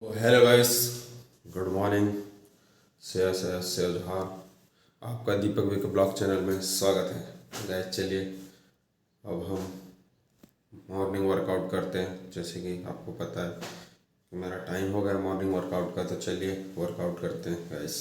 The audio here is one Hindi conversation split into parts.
Hello guys, good morning. से हाँ, आपका दीपक विक ब्लॉग चैनल में स्वागत है। गाइस चलिए अब हम मॉर्निंग वर्कआउट करते हैं। जैसे कि आपको पता है कि मेरा टाइम हो गया मॉर्निंग वर्कआउट का, तो चलिए वर्कआउट करते हैं गाइस।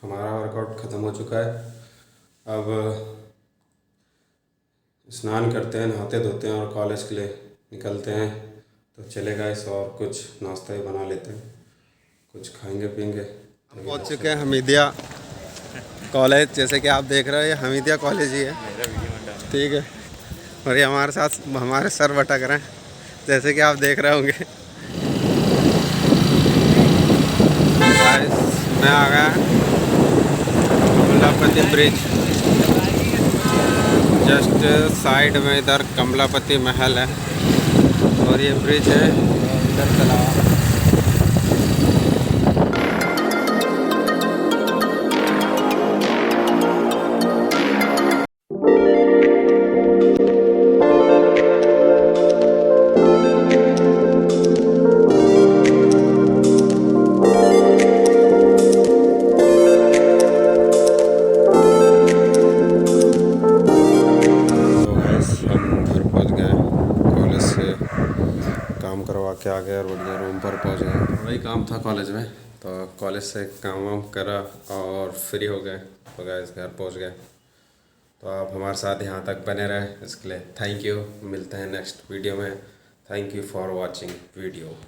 हमारा वर्कआउट ख़त्म हो चुका है। अब स्नान करते हैं, नहाते धोते हैं और कॉलेज के लिए निकलते हैं। तो चले गाइस और कुछ नाश्ता ही बना लेते हैं, कुछ खाएंगे पिएंगे। हम पहुँच चुके हैं हमीदिया कॉलेज। जैसे कि आप देख रहे हो ये हमीदिया कॉलेज ही है, ठीक है। और ये हमारे साथ हमारे सर भटक रहे हैं, जैसे कि आप देख रहे होंगे। मैं आ गया कमलापति ब्रिज, जस्ट साइड में इधर कमलापति महल है और ये ब्रिज है इधर चला। काम करवा के आ गए और बढ़िया रूम पर पहुंच गए। वही काम था कॉलेज में, तो कॉलेज से काम वाम करा और फ्री हो गए, तो गाइस घर पहुंच गए। तो आप हमारे साथ यहाँ तक बने रहे, इसके लिए थैंक यू। मिलते हैं नेक्स्ट वीडियो में। Thank you for watching video.